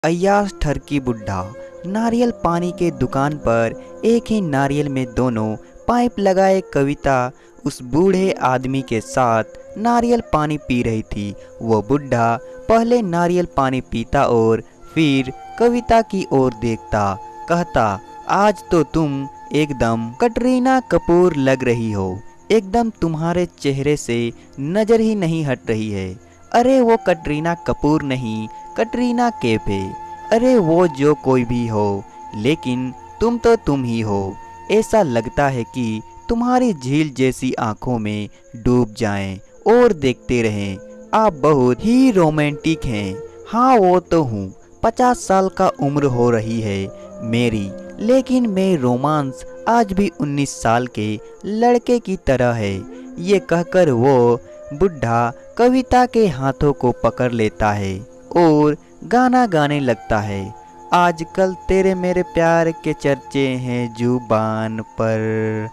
अय्याज ठरकी बुड्ढा। नारियल पानी के दुकान पर एक ही नारियल में दोनों पाइप लगाए कविता उस बूढ़े आदमी के साथ नारियल पानी पी रही थी। वो बुड्ढा पहले नारियल पानी पीता और फिर कविता की ओर देखता, कहता, आज तो तुम एकदम कटरीना कपूर लग रही हो। एकदम तुम्हारे चेहरे से नजर ही नहीं हट रही है। अरे वो कटरीना कपूर नहीं, कटरीना कैफ है। अरे वो जो कोई भी हो, लेकिन तुम तो तुम ही हो। ऐसा लगता है कि तुम्हारी झील जैसी आंखों में डूब जाएं और देखते रहें। आप बहुत ही रोमांटिक हैं। हाँ वो तो हूँ। 50 साल का उम्र हो रही है मेरी, लेकिन मैं रोमांस आज भी 19 साल के लड़के की तरह है। ये कहकर वो बुढ़ा कविता के हाथों को पकड़ लेता है और गाना गाने लगता है। आजकल तेरे मेरे प्यार के चर्चे हैं जुबान पर,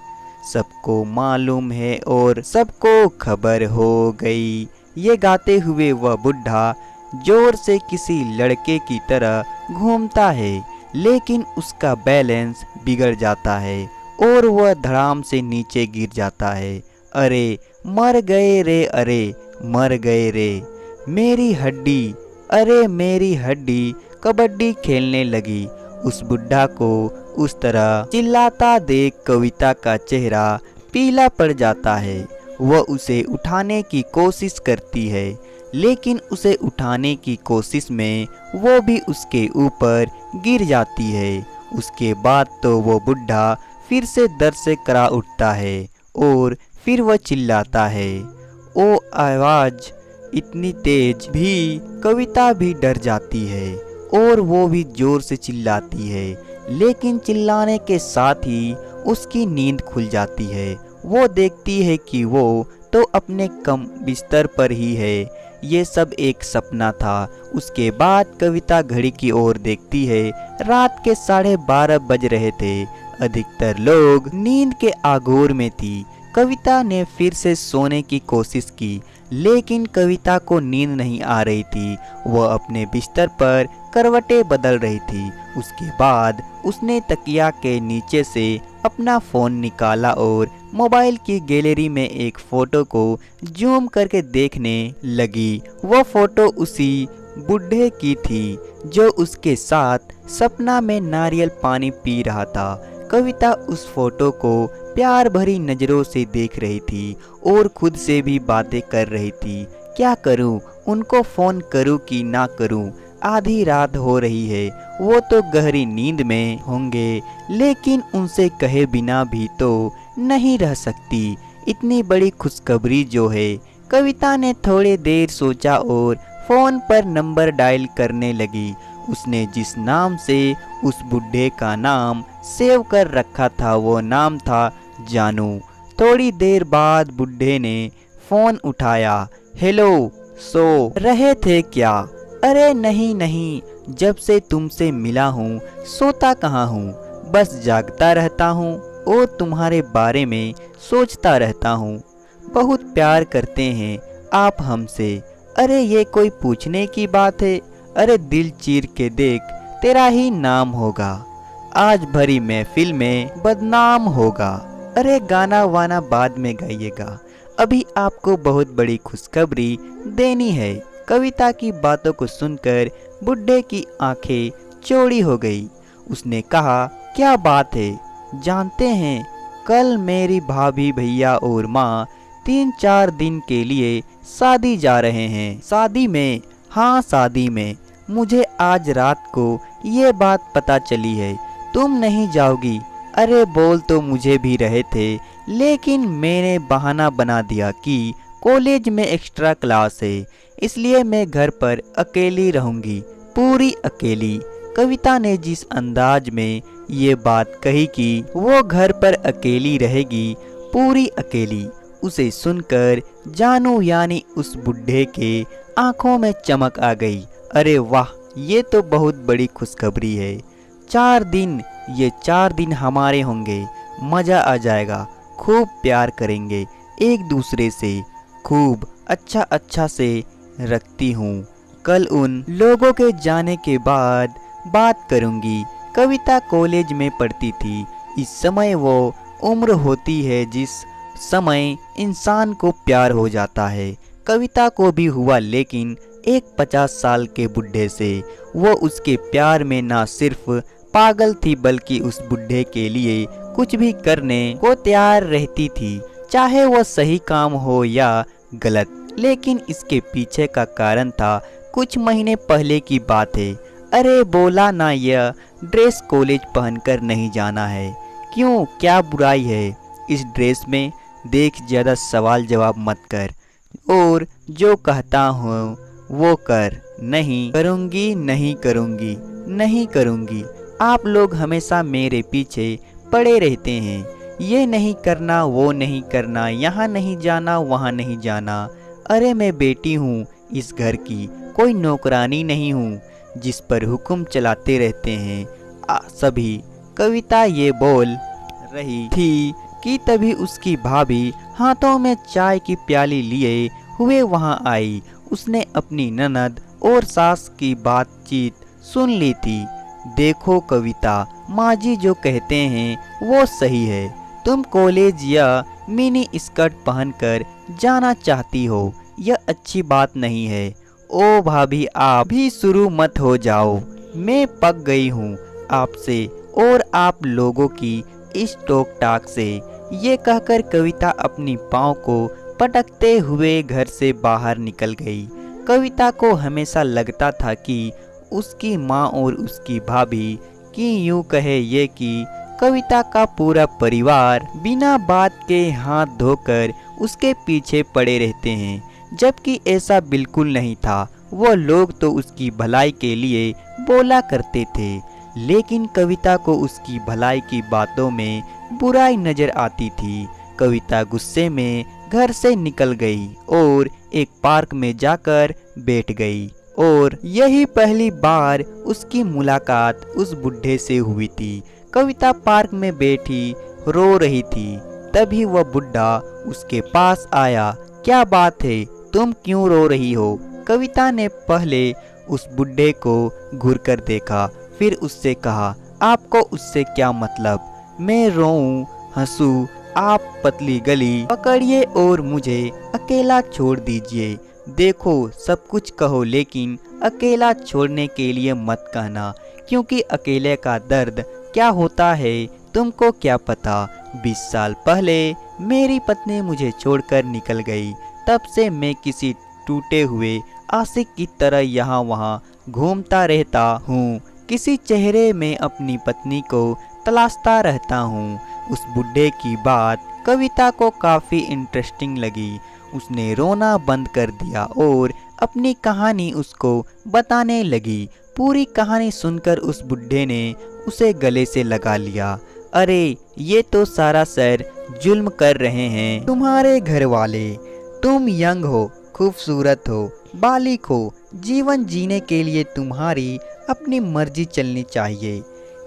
सबको मालूम है और सबको खबर हो गई। ये गाते हुए वह बुढ़ा जोर से किसी लड़के की तरह घूमता है, लेकिन उसका बैलेंस बिगड़ जाता है और वह धड़ाम से नीचे गिर जाता है। अरे मर गए रे, अरे मर गए रे मेरी हड्डी। अरे मेरी हड्डी कबड्डी खेलने लगी। उस बुढ़ा को उस तरह चिल्लाता देख कविता का चेहरा पीला पड़ जाता है। वह उसे उठाने की कोशिश करती है, लेकिन उसे उठाने की कोशिश में वो भी उसके ऊपर गिर जाती है। उसके बाद तो वो बुढ़ा फिर से दर्द से करा उठता है और फिर वह चिल्लाता है। ओ आवाज इतनी तेज भी कविता भी डर जाती है और वो भी जोर से चिल्लाती है, लेकिन चिल्लाने के साथ ही उसकी नींद खुल जाती है। वो देखती है कि वो तो अपने कम बिस्तर पर ही है। ये सब एक सपना था। उसके बाद कविता घड़ी की ओर देखती है। रात के 12:30 बज रहे थे। अधिकतर लोग नींद के आगोर में थी। कविता ने फिर से सोने की कोशिश की, लेकिन कविता को नींद नहीं आ रही थी। वह अपने बिस्तर पर करवटें बदल रही थी। उसके बाद उसने तकिया के नीचे से अपना फ़ोन निकाला और मोबाइल की गैलरी में एक फ़ोटो को जूम करके देखने लगी। वह फ़ोटो उसी बुढ़े की थी जो उसके साथ सपना में नारियल पानी पी रहा था। कविता उस फोटो को प्यार भरी नज़रों से देख रही थी और खुद से भी बातें कर रही थी। क्या करूं? उनको फ़ोन करूं कि ना करूं? आधी रात हो रही है, वो तो गहरी नींद में होंगे, लेकिन उनसे कहे बिना भी तो नहीं रह सकती। इतनी बड़ी खुशखबरी जो है। कविता ने थोड़ी देर सोचा और फ़ोन पर नंबर डायल करने लगी। उसने जिस नाम से उस बुढ़े का नाम सेव कर रखा था वो नाम था जानू। थोड़ी देर बाद बुढ़े ने फ़ोन उठाया। हेलो, सो रहे थे क्या? अरे नहीं नहीं, जब से तुमसे मिला हूँ सोता कहाँ हूँ, बस जागता रहता हूँ और तुम्हारे बारे में सोचता रहता हूँ। बहुत प्यार करते हैं आप हमसे। अरे ये कोई पूछने की बात है? अरे दिल चीर के देख, तेरा ही नाम होगा, आज भरी महफिल में बदनाम होगा। अरे गाना वाना बाद में गाइएगा, अभी आपको बहुत बड़ी खुशखबरी देनी है। कविता की बातों को सुनकर बुढ़े की आंखें चौड़ी हो गई। उसने कहा, क्या बात है? जानते हैं, कल मेरी भाभी भैया और माँ 3-4 दिन के लिए शादी जा रहे हैं। शादी में? हाँ शादी में। मुझे आज रात को ये बात पता चली है। तुम नहीं जाओगी? अरे बोल तो मुझे भी रहे थे, लेकिन मैंने बहाना बना दिया कि कॉलेज में एक्स्ट्रा क्लास है, इसलिए मैं घर पर अकेली रहूंगी, पूरी अकेली। कविता ने जिस अंदाज में ये बात कही कि वो घर पर अकेली रहेगी, पूरी अकेली, उसे सुनकर जानू यानी उस बुढ़े के आंखों में चमक आ गई। अरे वाह, ये तो बहुत बड़ी खुशखबरी है। 4 दिन, ये 4 दिन हमारे होंगे, मज़ा आ जाएगा, खूब प्यार करेंगे एक दूसरे से, खूब अच्छा अच्छा से रखती हूँ। कल उन लोगों के जाने के बाद बात करूंगी। कविता कॉलेज में पढ़ती थी। इस समय वो उम्र होती है जिस समय इंसान को प्यार हो जाता है। कविता को भी हुआ, लेकिन एक 50 साल के बुढ़े से। वो उसके प्यार में ना सिर्फ पागल थी बल्कि उस बुढ़े के लिए कुछ भी करने को तैयार रहती थी, चाहे वो सही काम हो या गलत। लेकिन इसके पीछे का कारण था कुछ महीने पहले की बात है। अरे बोला ना, यह ड्रेस कॉलेज पहनकर नहीं जाना है। क्यों, क्या बुराई है इस ड्रेस में? देख, ज़्यादा सवाल जवाब मत कर और जो कहता हूँ वो कर। नहीं करूँगी, नहीं करूँगी, नहीं करूँगी। आप लोग हमेशा मेरे पीछे पड़े रहते हैं। ये नहीं करना, वो नहीं करना, यहाँ नहीं जाना, वहाँ नहीं जाना। अरे मैं बेटी हूँ इस घर की, कोई नौकरानी नहीं हूँ जिस पर हुक्म चलाते रहते हैं सभी। कविता ये बोल रही थी कि तभी उसकी भाभी हाथों में चाय की प्याली लिए हुए वहाँ आई। उसने अपनी ननद और सास की बातचीत सुन ली थी। देखो कविता, माँ जी जो कहते हैं वो सही है। तुम कॉलेज या मिनी स्कर्ट पहनकर जाना चाहती हो, यह अच्छी बात नहीं है। ओ भाभी, आप भी शुरू मत हो जाओ। मैं पक गई हूँ आपसे और आप लोगों की इस टोक टाक से। ये कहकर कविता अपनी पाँव को पटकते हुए घर से बाहर निकल गई। कविता को हमेशा लगता था कि उसकी माँ और उसकी भाभी की यूं कहे ये कि कविता का पूरा परिवार बिना बात के हाथ धोकर उसके पीछे पड़े रहते हैं, जबकि ऐसा बिल्कुल नहीं था। वो लोग तो उसकी भलाई के लिए बोला करते थे, लेकिन कविता को उसकी भलाई की बातों में बुराई नजर आती थी। कविता गुस्से में घर से निकल गई और एक पार्क में जाकर बैठ गई। और यही पहली बार उसकी मुलाकात उस बुढ़े से हुई थी। कविता पार्क में बैठी रो रही थी। तभी वह बुढ़ा उसके पास आया। क्या बात है, तुम क्यों रो रही हो? कविता ने पहले उस बुढ़े को घूरकर देखा, फिर उससे कहा, आपको उससे क्या मतलब? मैं रोऊं, हंसूं, आप पतली गली पकड़िए और मुझे अकेला छोड़ दीजिए। देखो, सब कुछ कहो, लेकिन अकेला छोड़ने के लिए मत कहना, क्योंकि अकेले का दर्द क्या होता है तुमको क्या पता। 20 साल पहले मेरी पत्नी मुझे छोड़कर निकल गई। तब से मैं किसी टूटे हुए आशिक की तरह यहाँ वहाँ घूमता रहता हूँ। किसी चेहरे में अपनी पत्नी को तलाशता रहता हूँ। उस बुढ़े की बात कविता को काफ़ी इंटरेस्टिंग लगी। उसने रोना बंद कर दिया और अपनी कहानी उसको बताने लगी। पूरी कहानी सुनकर उस बुढ़े ने उसे गले से लगा लिया। अरे, ये तो सारा शहर जुल्म कर रहे हैं तुम्हारे घर वाले। तुम यंग हो, खूबसूरत हो, बालिक हो। जीवन जीने के लिए तुम्हारी अपनी मर्जी चलनी चाहिए,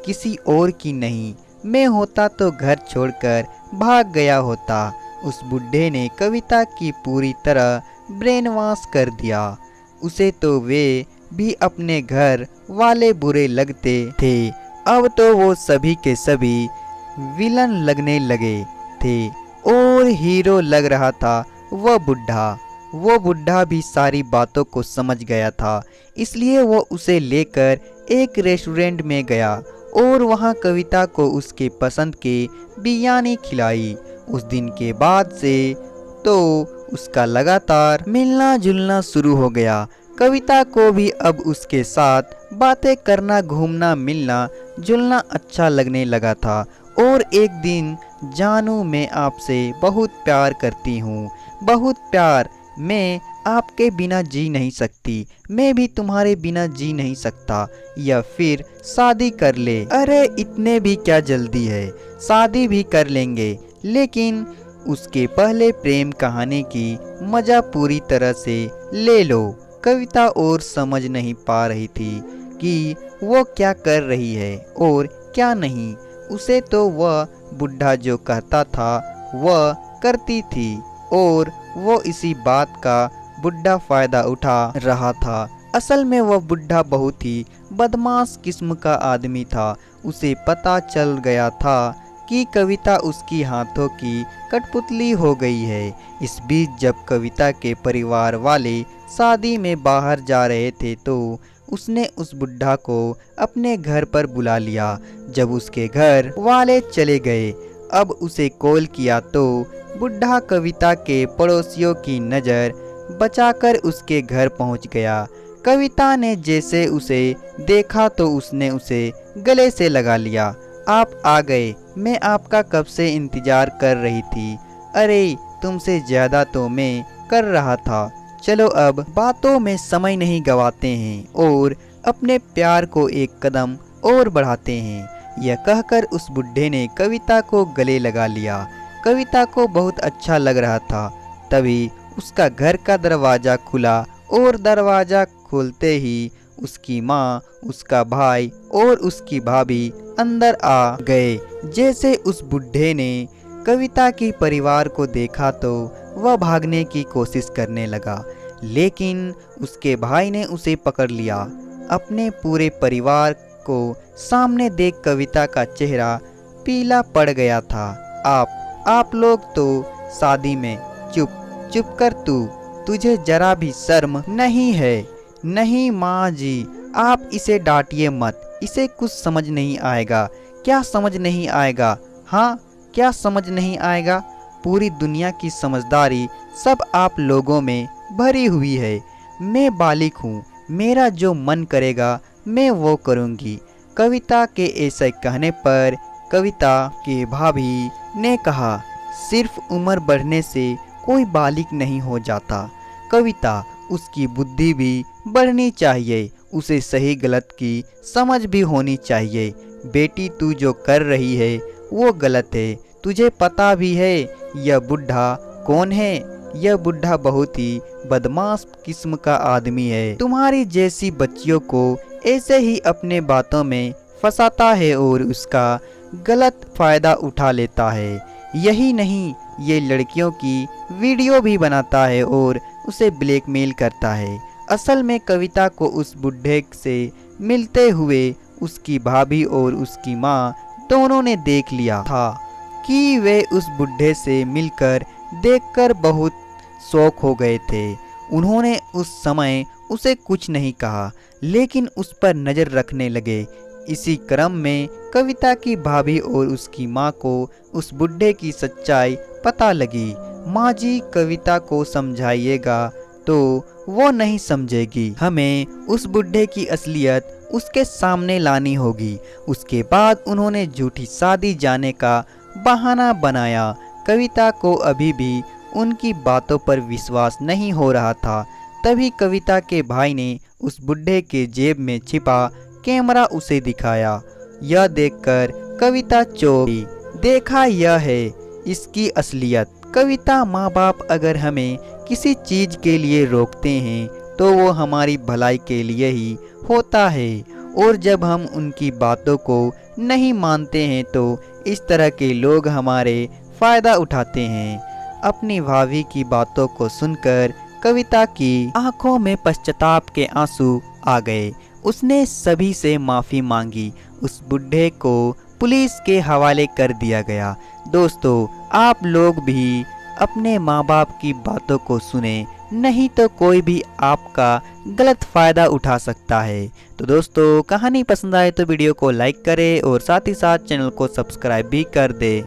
किसी और की नहीं। मैं होता तो घर छोड़कर भाग गया होता। उस बुढ़े ने कविता की पूरी तरह ब्रेन वॉश कर दिया। उसे तो वे भी अपने घर वाले बुरे लगते थे। अब तो वो सभी के सभी विलन लगने लगे थे और हीरो लग रहा था वह बुढ़ा। वो बुढ़ा भी सारी बातों को समझ गया था, इसलिए वो उसे लेकर एक रेस्टोरेंट में गया और वहाँ कविता को उसके पसंद के बिरयानी खिलाई। उस दिन के बाद से तो उसका लगातार मिलना जुलना शुरू हो गया। कविता को भी अब उसके साथ बातें करना, घूमना, मिलना जुलना अच्छा लगने लगा था। और एक दिन, जानू मैं आपसे बहुत प्यार करती हूँ, बहुत प्यार। मैं आपके बिना जी नहीं सकती, मैं भी तुम्हारे बिना जी नहीं सकता। या फिर शादी कर ले। अरे इतने भी क्या जल्दी है, शादी भी कर लेंगे, लेकिन उसके पहले प्रेम कहानी की मज़ा पूरी तरह से ले लो। कविता और समझ नहीं पा रही थी कि वो क्या कर रही है और क्या नहीं। उसे तो वह बुढ़ा जो कहता था वह करती थी और वो इसी बात का बुढ़ा फ़ायदा उठा रहा था। असल में वह बुढ़ा बहुत ही बदमाश किस्म का आदमी था। उसे पता चल गया था कि कविता उसकी हाथों की कठपुतली हो गई है। इस बीच जब कविता के परिवार वाले शादी में बाहर जा रहे थे तो उसने उस बुढ़ा को अपने घर पर बुला लिया। जब उसके घर वाले चले गए, अब उसे कॉल किया तो बुढ़ा कविता के पड़ोसियों की नज़र बचाकर उसके घर पहुंच गया। कविता ने जैसे उसे देखा तो उसने उसे गले से लगा लिया। आप आ गए, मैं आपका कब से इंतज़ार कर रही थी। अरे तुमसे ज़्यादा तो मैं कर रहा था। चलो अब बातों में समय नहीं गवाते हैं और अपने प्यार को एक कदम और बढ़ाते हैं। यह कहकर उस बुढ़े ने कविता को गले लगा लिया। कविता को बहुत अच्छा लग रहा था। तभी उसका घर का दरवाज़ा खुला और दरवाज़ा खोलते ही उसकी माँ, उसका भाई और उसकी भाभी अंदर आ गए। जैसे उस बुढ़े ने कविता के परिवार को देखा तो वह भागने की कोशिश करने लगा, लेकिन उसके भाई ने उसे पकड़ लिया। अपने पूरे परिवार को सामने देख कविता का चेहरा पीला पड़ गया था। आप लोग तो शादी में चुप कर तुझे जरा भी शर्म नहीं है। नहीं माँ जी, आप इसे डांटिए मत, इसे कुछ समझ नहीं आएगा। क्या समझ नहीं आएगा? हाँ, क्या समझ नहीं आएगा? पूरी दुनिया की समझदारी सब आप लोगों में भरी हुई है। मैं बालिक हूँ, मेरा जो मन करेगा मैं वो करूँगी। कविता के ऐसे कहने पर कविता के भाभी ने कहा, सिर्फ उम्र बढ़ने से कोई बालिक नहीं हो जाता। कविता, उसकी बुद्धि भी बढ़नी चाहिए, उसे सही गलत की समझ भी होनी चाहिए। बेटी तू जो कर रही है वो गलत है, तुझे पता भी है यह बुढ़ा कौन है? यह बुढ़ा बहुत ही बदमाश किस्म का आदमी है। तुम्हारी जैसी बच्चियों को ऐसे ही अपने बातों में फंसाता है और उसका गलत फायदा उठा लेता है। यही नहीं, ये लड़कियों की वीडियो भी बनाता है और उसे ब्लैकमेल करता है। असल में कविता को उस बुढ़े से मिलते हुए उसकी भाभी और उसकी माँ दोनों ने देख लिया था कि वे उस बुढ़े से मिलकर देखकर बहुत शौक हो गए थे। उन्होंने उस समय उसे कुछ नहीं कहा, लेकिन उस पर नज़र रखने लगे। इसी क्रम में कविता की भाभी और उसकी माँ को उस बुढ़े की सच्चाई पता लगी। माँ जी, कविता को समझाइएगा तो वो नहीं समझेगी। हमें उस बुढ़े की असलियत उसके सामने लानी होगी। उसके बाद उन्होंने झूठी शादी जाने का बहाना बनाया। कविता को अभी भी उनकी बातों पर विश्वास नहीं हो रहा था। तभी कविता के भाई ने उस बुढ़े के जेब में छिपा कैमरा उसे दिखाया। यह देखकर कविता चौंकी। देखा, यह है इसकी असलियत। कविता, माँ बाप अगर हमें किसी चीज़ के लिए रोकते हैं तो वो हमारी भलाई के लिए ही होता है, और जब हम उनकी बातों को नहीं मानते हैं तो इस तरह के लोग हमारे फ़ायदा उठाते हैं। अपनी भाभी की बातों को सुनकर कविता की आंखों में पश्चाताप के आंसू आ गए। उसने सभी से माफ़ी मांगी। उस बुढ़े को पुलिस के हवाले कर दिया गया। दोस्तों, आप लोग भी अपने माँ बाप की बातों को सुने, नहीं तो कोई भी आपका गलत फ़ायदा उठा सकता है। तो दोस्तों, कहानी पसंद आए तो वीडियो को लाइक करें और साथ ही साथ चैनल को सब्सक्राइब भी कर दें।